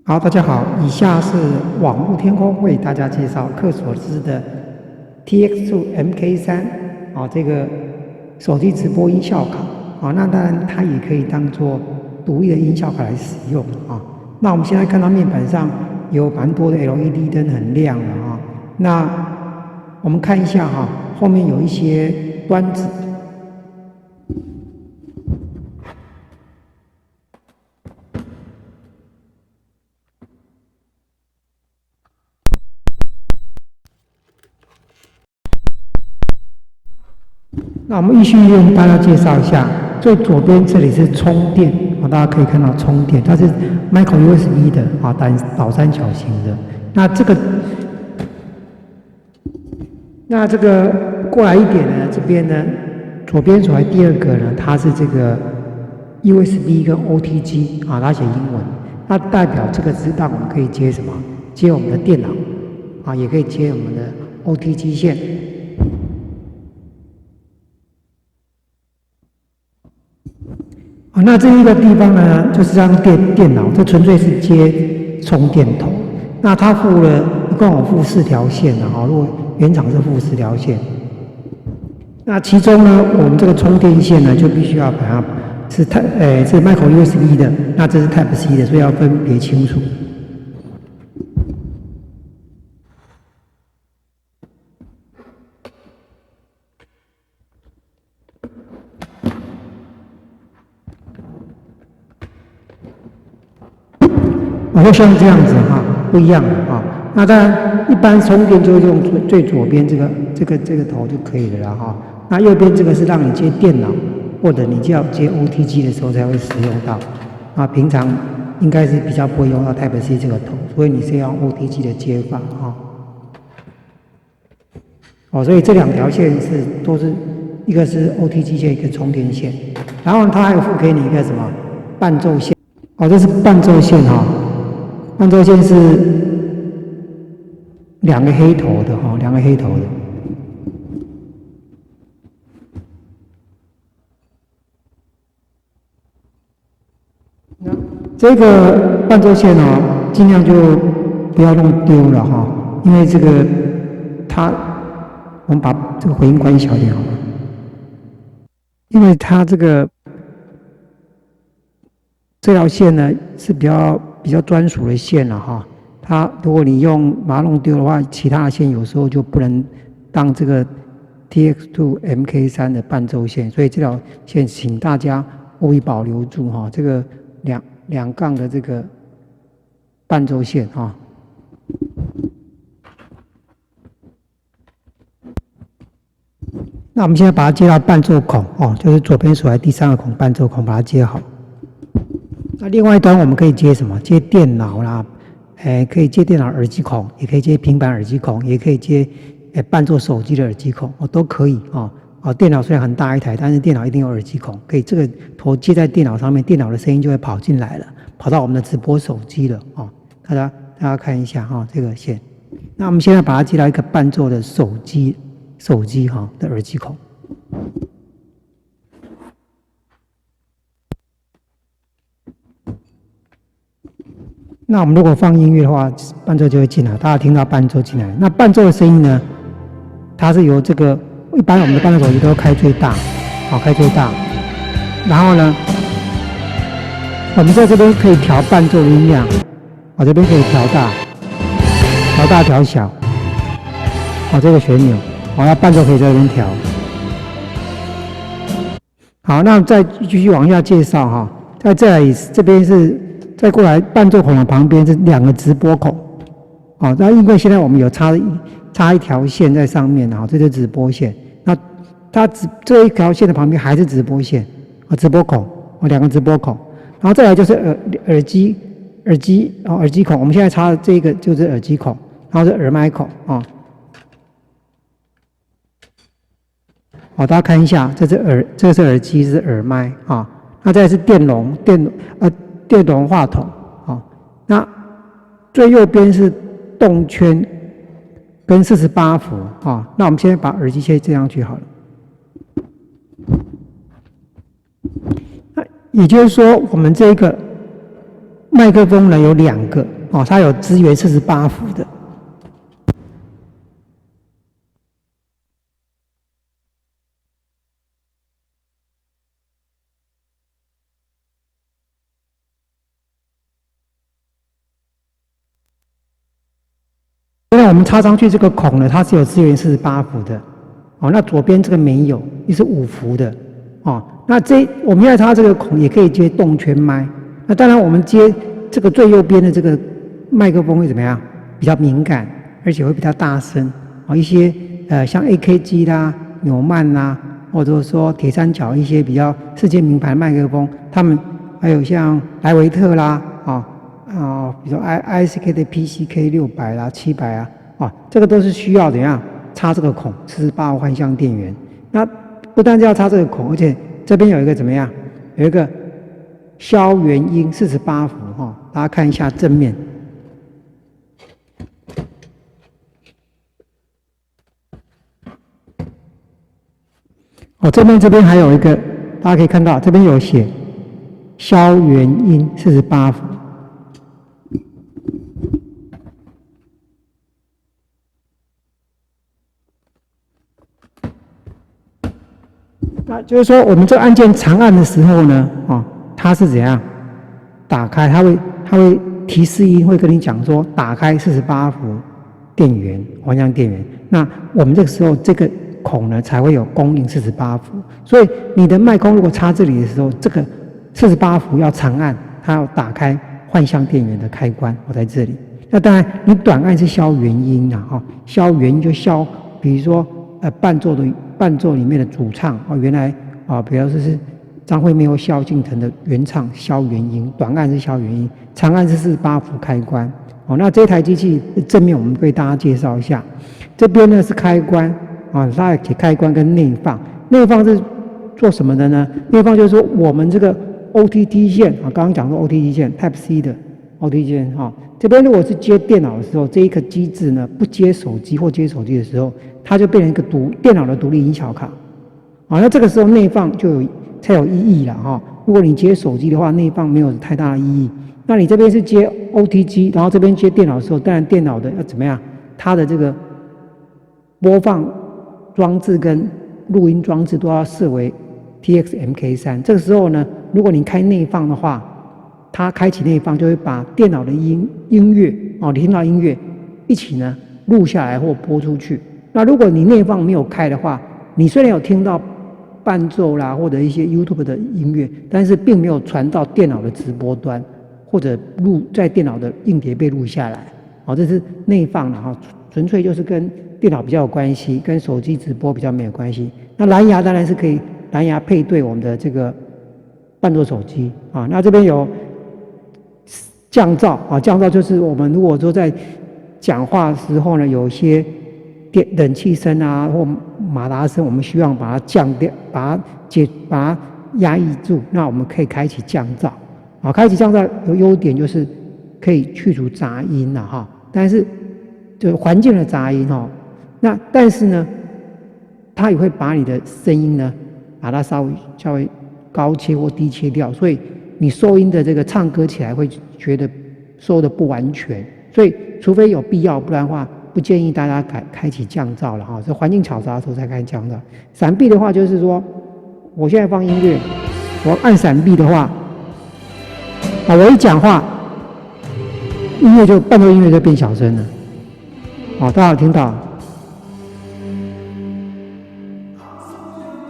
好，大家好，以下是网络天空为大家介绍课所知的 TX2 MK3这个手机直播音效卡那当然它也可以当做独立的音效卡来使用那我们现在看到面板上有蛮多的 LED 灯很亮了那我们看一下后面有一些端子。那我们依序为大家介绍一下，最左边这里是充电大家可以看到充电，它是 micro USB 的倒三角形的。那这个过来一点呢，这边呢，左边所来第二个呢，它是这个 USB 跟 OTG它写英文，那代表这个支档我们可以接什么？接我们的电脑也可以接我们的 OTG 线。那这一个地方呢，就是让电脑，这纯粹是接充电头。那它一共有附4条线如果原厂是附4条线。那其中呢，我们这个充电线呢，就必须要把它是micro USB 的，那这是 Type C 的，所以要分别清楚。会像这样子不一样的那当然，一般充电就用最左边这个头就可以了那右边这个是让你接电脑，或者你就要接 OTG 的时候才会使用到平常应该是比较不会用到 Type C 这个头，所以你是要用 OTG 的接法所以这2条线都是一个是 OTG 线，一个充电线，然后它还有附给你一个什么伴奏线这是伴奏线伴奏线是2个黑头的2个黑头的。那这个伴奏线尽量就不要弄丢了因为这个我们把这个回音关小一点好了，因为它这条线呢是比较专属的线了它如果你把它弄丢的话，其他的线有时候就不能当这个 TX2 MK3 的伴奏线，所以这条线请大家务必保留住这个两杠的这个伴奏线那我们现在把它接到伴奏孔就是左边所来第3个孔伴奏孔，把它接好。那另外一端我们可以接什么？接电脑啦，可以接电脑耳机孔，也可以接平板耳机孔，也可以接伴奏手机的耳机孔都可以电脑虽然很大一台，但是电脑一定有耳机孔，可以这个头接在电脑上面，电脑的声音就会跑进来了，跑到我们的直播手机了大家看一下这个线。那我们现在把它接到一个伴奏的手机的耳机孔。那我们如果放音乐的话，伴奏就会进来，大家听到伴奏进来。那伴奏的声音呢，它是由一般我们的伴奏手机都开最大，开最大。然后呢，我们在这边可以调伴奏的音量，这边可以调大、调小，这个旋钮，那伴奏可以在这边调。好，那再继续往下介绍这边是。再过来，伴奏孔的旁边是2个直播孔，那因为现在我们有插一条线在上面这是直播线。那它这一条线的旁边还是直播线直播孔2个直播孔，然后再来就是耳机孔。我们现在插的这个就是耳机孔，然后是耳麦孔大家看一下，这个是耳机，是耳麦那再来是电容话筒那最右边是动圈跟48伏那我们现在把耳机线接上去好了。那也就是说，我们这个麦克风呢有2个，哦，它有支援48伏的。现在我们插上去这个孔呢，它是有支援48伏的，哦，那左边这个没有，也是5伏的，哦，那我们要插这个孔也可以接动圈麦，那当然我们接这个最右边的这个麦克风会怎么样？比较敏感，而且会比较大声，哦，一些像 AKG 啦、纽曼啦，或者说铁三角一些比较世界名牌麦克风，他们还有像莱维特啦，比如说 ISK 的 PCK 600啦、700啊，这个都是需要怎样插这个孔，48伏换向电源。那不但是要插这个孔，而且这边有一个怎么样？有一个消元音48伏哈，大家看一下正面。哦，这边还有一个，大家可以看到这边有写消元音48伏。那就是说，我们这个按键长按的时候呢，它是怎样打开？它会提示音会跟你讲说，打开48伏电源，环向电源。那我们这个时候这个孔呢才会有供应48伏。所以你的麦克风如果插这里的时候，这个48伏要长按，它要打开换向电源的开关，我在这里。那当然，你短按是消元音啊，消元音就消，比如说伴奏里面的主唱原来比如说是张惠妹或萧敬腾的原唱消元音，短按是消元音，长按是48伏开关。那这台机器正面我们为大家介绍一下，这边呢是开关它有开关跟内放，内放是做什么的呢？内放就是说我们这个 OTT 线刚刚讲说 OTT 线 Type C 的 OTT 线这边如果是接电脑的时候，这一个机制呢不接手机或接手机的时候，它就变成一个电脑的独立音小卡那这个时候内放才有意义了如果你接手机的话，内放没有太大的意义。那你这边是接 OTG， 然后这边接电脑的时候，当然电脑的要怎么样？它的这个播放装置跟录音装置都要设为 TXMK3。这个时候呢，如果你开内放的话，它开启内放就会把电脑的音乐你听到音乐一起呢录下来或播出去。那如果你内放没有开的话，你虽然有听到伴奏啦或者一些 YouTube 的音乐，但是并没有传到电脑的直播端，或者在电脑的硬碟被录下来。这是内放了纯粹就是跟电脑比较有关系，跟手机直播比较没有关系。那蓝牙当然是可以蓝牙配对我们的这个伴奏手机那这边有降噪降噪就是我们如果说在讲话的时候呢，有一些冷气声或马达声，我们希望把它降掉，把它压抑住，那我们可以开启降噪开启降噪有优点就是可以去除杂音但是就环境的杂音那但是呢，它也会把你的声音呢，把它稍微高切或低切掉，所以你收音的这个唱歌起来会觉得收的不完全，所以除非有必要，不然的话不建议大家开启降噪了这环境嘈杂的时候才开降噪。闪避的话就是说，我现在放音乐，我按闪避的话我一讲话，伴奏音乐就变小声了大家有听到？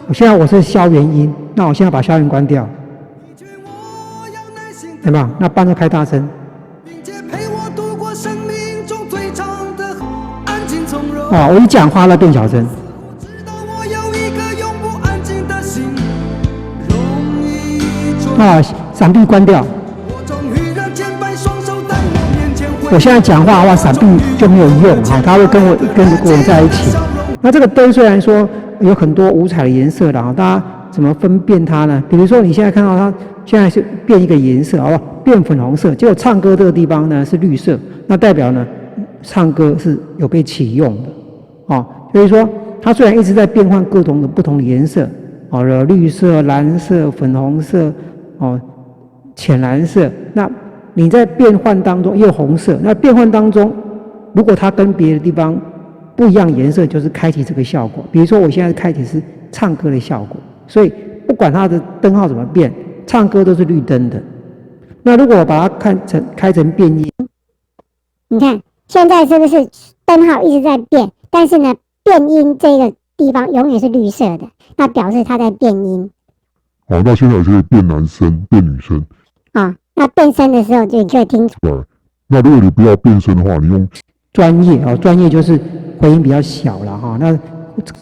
我是消元音，那我现在把消元关掉，对吧？那伴奏开大声。我一讲话了变小声。闪避关掉。我现在讲话的话，闪避就没有用它会跟我在一起。那这个灯虽然说有很多五彩的颜色大家怎么分辨它呢？比如说你现在看到它现在是变一个颜色变粉红色，结果唱歌这个地方呢是绿色，那代表呢唱歌是有被启用的所以说它虽然一直在变换各种的不同的颜色绿色、蓝色、粉红色浅蓝色，那你在变换当中又红色，那变换当中，如果它跟别的地方不一样颜色，就是开启这个效果。比如说我现在开启是唱歌的效果，所以不管它的灯号怎么变，唱歌都是绿灯的。那如果我把它开成变音，你看现在是不是灯号一直在变，但是呢，变音这个地方永远是绿色的，那表示它在变音。好，那现在就可以变男生、变女生。啊，那变声的时候就可以听出来。那如果你不要变声的话，你用专业啊，专业就是回音比较小了哈，那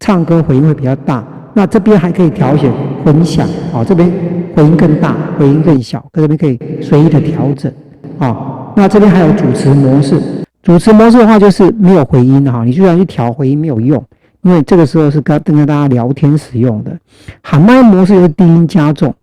唱歌回音会比较大。那这边还可以调选混响啊，这边回音更大，回音更小，这边可以随意的调整啊。那这边还有主持模式，主持模式的话就是没有回音哈，你就算去调回音没有用，因为这个时候是跟大家聊天使用的。喊麦模式就是低音加重。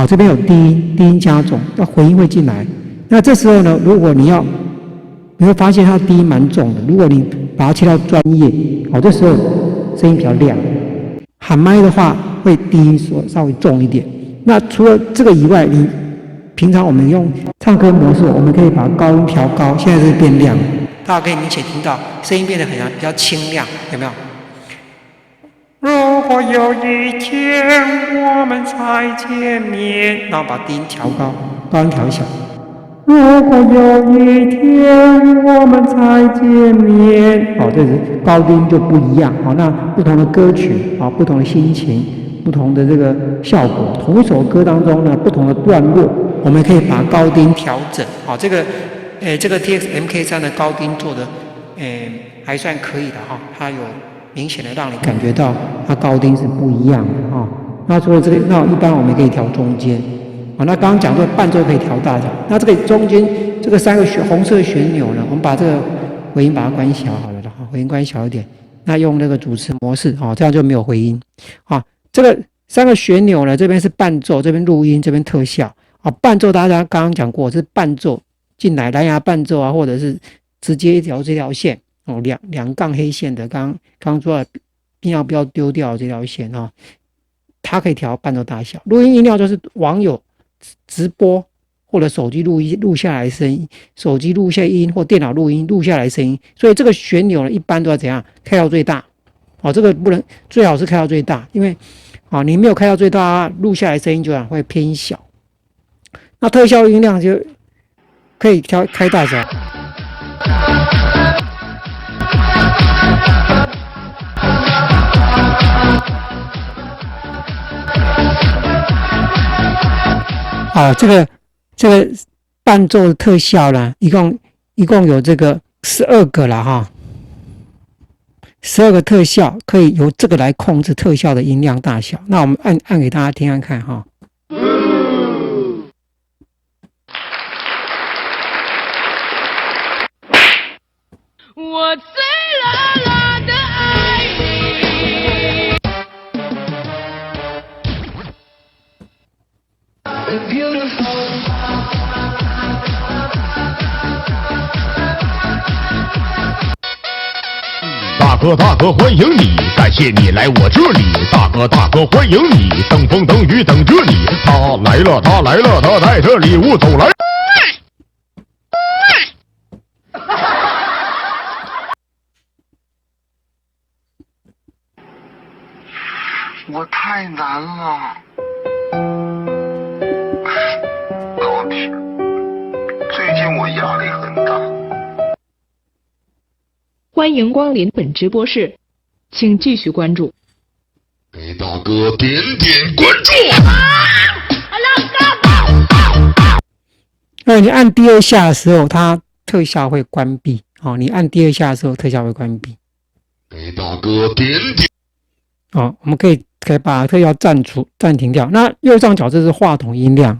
这边有低音加重，那回音会进来。那这时候呢，如果你会发现它低音蛮重的。如果你把它切到专业，这时候声音比较亮。喊麦的话，会低音稍微重一点。那除了这个以外，你平常我们用唱歌模式，我们可以把高音调高，现在是变亮，大家可以明显听到声音变得比较清亮，有没有？如果有一天我们再见面，然后把低音调高，高音调小。如果有一天我们再见面，这是高低音就不一样。那不同的歌曲不同的心情，不同的这个效果，同一首歌当中呢，不同的段落，我们可以把高低音调整。这个TX MK3的高低音做的还算可以的它有明显的让你感觉到它高低是不一样的那除了这个，那一般我们可以调中间那刚刚讲说伴奏可以调大小，那这个中间这个3个红色旋钮呢，我们把这个回音把它关小好了回音关小一点，那用那个主持模式这样就没有回音这个3个旋钮呢，这边是伴奏，这边录音，这边特效伴奏大家刚刚讲过是伴奏进来蓝牙伴奏或者是直接一条这条线两杠黑线的，刚说了，尽量不要丢掉这条线它可以调伴奏大小。录音音量就是网友直播或者手机录下来的声音，手机录下音或电脑录音录下来的声音，所以这个旋钮呢，一般都要怎样开到最大这个不能，最好是开到最大，因为你没有开到最大，录下来的声音就会偏小。那特效音量就可以开大小。这个伴奏的特效呢，一共有这个12个了12个特效可以由这个来控制特效的音量大小。那我们按给大家听看我最辣辣的爱你。大哥，欢迎你，感谢你来我这里。大哥，欢迎你，等风等雨等着你。他来了，他带着礼物走来。我太难了，老铁，最近我压力很大。欢迎光临本直播室，请继续关注。给大哥点关注。那你按第2下的时候，它特效会关闭你按第2下的时候，特效会关闭。给大哥点。我们可以把特效暂停掉。那右上角这是话筒音量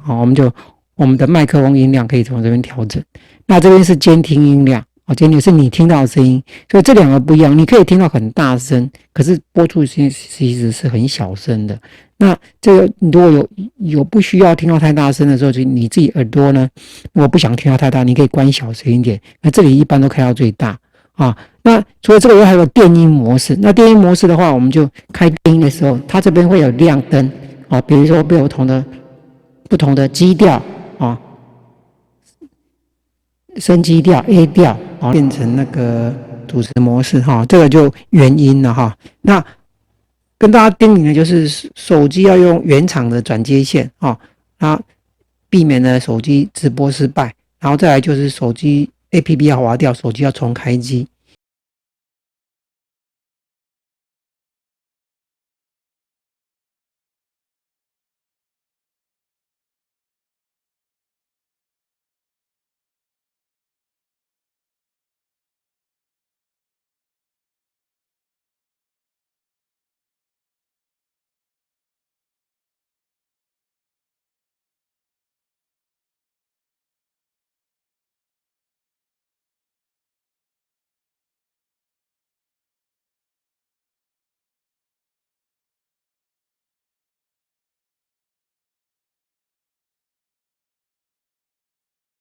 我们的麦克风音量可以从这边调整。那这边是监听音量监听是你听到的声音，所以这2个不一样。你可以听到很大声，可是播出其实是很小声的。那这个如果有不需要听到太大声的时候，就你自己耳朵呢，如果不想听到太大，你可以关小声一点。那这里一般都开到最大那除了这个以外，还有电音模式。那电音模式的话，我们就开电音的时候，它这边会有亮灯比如说不同的基调升级调 A 调变成那个主持模式这个就原因了那跟大家叮咛的就是手机要用原厂的转接线那避免了手机直播失败，然后再来就是手机 APP 要滑掉，手机要重开机